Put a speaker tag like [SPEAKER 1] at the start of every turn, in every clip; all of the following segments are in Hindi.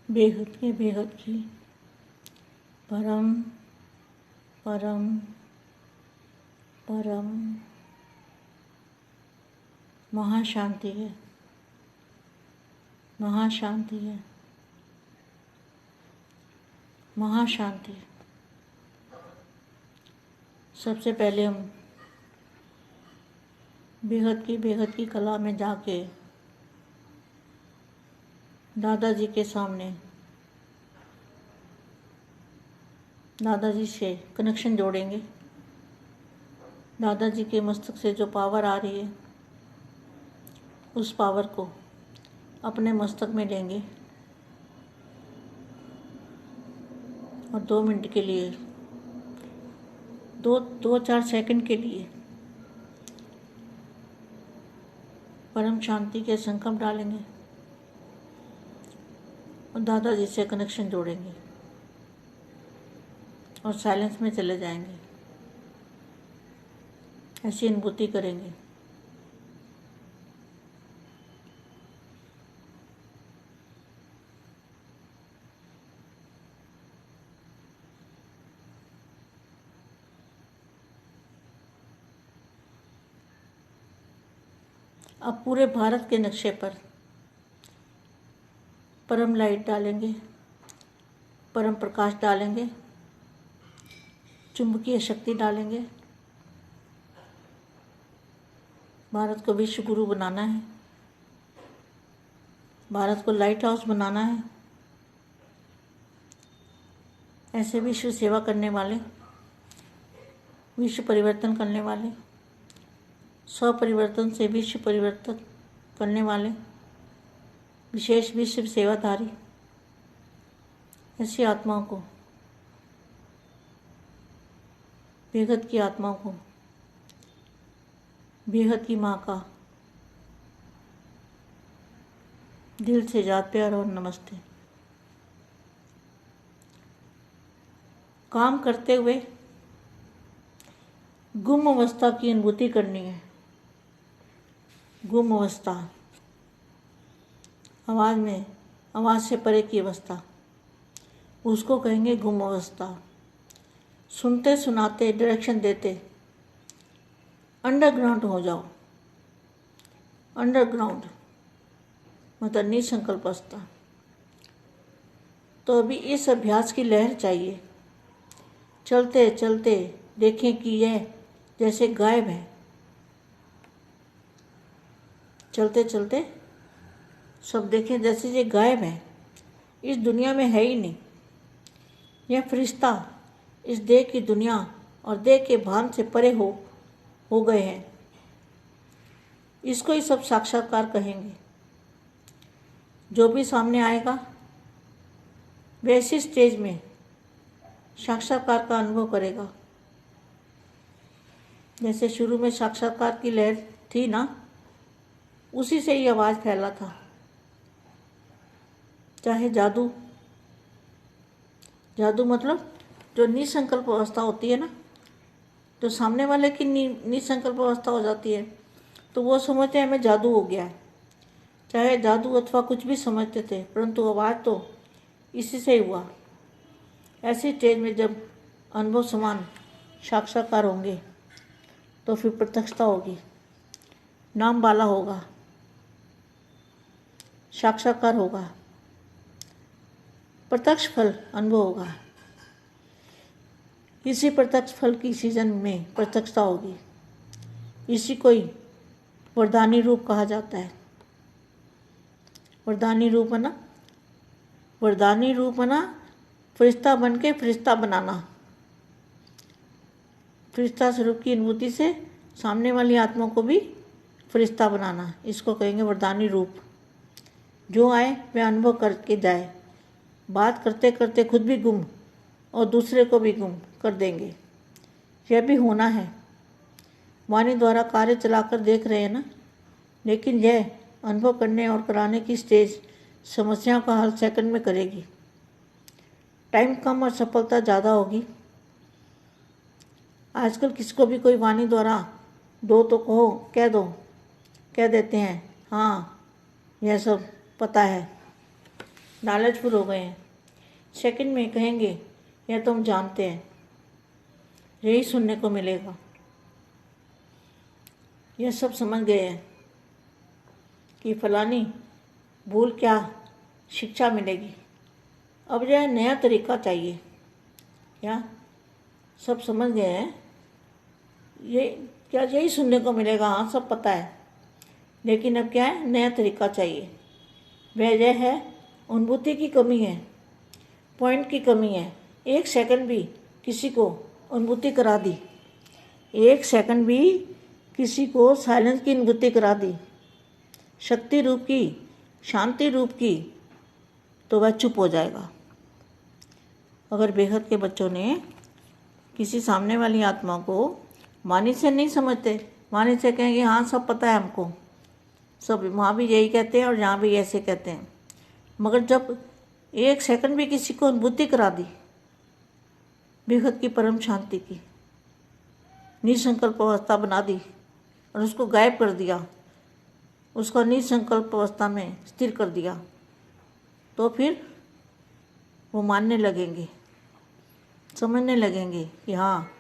[SPEAKER 1] बेहद की परम परम परम महाशांति है, महाशांति है, महाशांति। सबसे पहले हम बेहद की कला में जाके दादाजी के सामने दादाजी से कनेक्शन जोड़ेंगे। दादाजी के मस्तक से जो पावर आ रही है उस पावर को अपने मस्तक में लेंगे और 2 मिनट के लिए, 2-4 सेकंड के लिए परम शांति के संकल्प डालेंगे और दादाजी से कनेक्शन जोड़ेंगे और साइलेंस में चले जाएंगे। ऐसी अनुभूति करेंगे। अब पूरे भारत के नक्शे पर परम लाइट डालेंगे, परम प्रकाश डालेंगे, चुंबकीय शक्ति डालेंगे। भारत को विश्व गुरु बनाना है, भारत को लाइट हाउस बनाना है। ऐसे विश्व सेवा करने वाले, विश्व परिवर्तन करने वाले, स्व परिवर्तन से विश्व परिवर्तन करने वाले विशेष विश्व सेवाधारी ऐसी आत्माओं को, बेहद की आत्माओं को, बेहद की माँ का दिल से याद प्यार और नमस्ते। काम करते हुए गुम अवस्था की अनुभूति करनी है। गुम अवस्था, आवाज़ से परे की अवस्था, उसको कहेंगे गुम अवस्था। सुनते सुनाते डायरेक्शन देते अंडरग्राउंड हो जाओ। अंडरग्राउंड मतलब निसंकल्प अवस्था। तो अभी इस अभ्यास की लहर चाहिए। चलते चलते देखें कि यह जैसे गायब है। चलते चलते सब देखें जैसे ये गायब है, इस दुनिया में है ही नहीं। यह फरिश्ता इस देह की दुनिया और देह के भान से परे हो गए हैं। इसको ही सब साक्षात्कार कहेंगे। जो भी सामने आएगा वैसी स्टेज में साक्षात्कार का अनुभव करेगा। जैसे शुरू में साक्षात्कार की लहर थी ना, उसी से ही आवाज़ फैला था। चाहे जादू मतलब जो निसंकल्प अवस्था होती है ना, जो सामने वाले की निसंकल्प अवस्था हो जाती है तो वो समझते हैं हमें जादू हो गया है। चाहे जादू अथवा कुछ भी समझते थे, परंतु आवाज़ तो इसी से ही हुआ। ऐसी स्टेज में जब अनुभव समान साक्षात्कार होंगे तो फिर प्रत्यक्षता होगी, नाम वाला होगा, साक्षात्कार होगा, प्रत्यक्ष फल अनुभव होगा। इसी प्रत्यक्ष फल की सीजन में प्रत्यक्षता होगी। इसी को ही वरदानी रूप कहा जाता है। वरदानी रूप है ना, वरदानी रूप है ना, फरिश्ता बन के फरिश्ता बनाना। फरिश्ता स्वरूप की अनुभूति से सामने वाली आत्मा को भी फरिश्ता बनाना, इसको कहेंगे वरदानी रूप। जो आए वह अनुभव करके जाए। बात करते करते खुद भी गुम और दूसरे को भी गुम कर देंगे। यह भी होना है। वाणी द्वारा कार्य चलाकर देख रहे हैं ना, लेकिन यह अनुभव करने और कराने की स्टेज समस्याओं का हल सेकंड में करेगी। टाइम कम और सफलता ज़्यादा होगी। आजकल किसको भी कोई वाणी द्वारा दो तो कहो, कह दो, कह देते हैं हाँ यह सब पता है। लालचपुर हो गए हैं। सेकंड में कहेंगे यह तो हम जानते हैं, यही सुनने को मिलेगा, यह सब समझ गए हैं कि फलानी भूल क्या शिक्षा मिलेगी, अब यह नया तरीका चाहिए। क्या सब समझ गए हैं, ये क्या यही सुनने को मिलेगा, हाँ सब पता है, लेकिन अब क्या है, नया तरीका चाहिए। वह यह है अनुभूति की कमी है, पॉइंट की कमी है। एक सेकंड भी किसी को अनुभूति करा दी, एक सेकंड भी किसी को साइलेंस की अनुभूति करा दी, शक्ति रूप की, शांति रूप की, तो वह चुप हो जाएगा। अगर बेहद के बच्चों ने किसी सामने वाली आत्मा को वाणी से नहीं समझते, वाणी से कहेंगे हाँ सब पता है हमको, सब वहाँ भी यही कहते हैं और यहाँ भी ऐसे कहते हैं, मगर जब एक सेकंड भी किसी को अनुभूति करा दी बेहद की परम शांति की, निसंकल्प अवस्था बना दी और उसको गायब कर दिया, उसको निसंकल्प अवस्था में स्थिर कर दिया, तो फिर वो मानने लगेंगे, समझने लगेंगे कि हाँ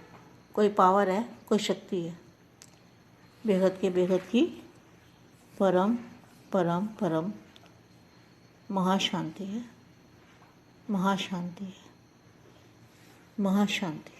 [SPEAKER 1] कोई पावर है, कोई शक्ति है। बेहद की परम परम परम महाशांति है, महाशांति है, महाशांति।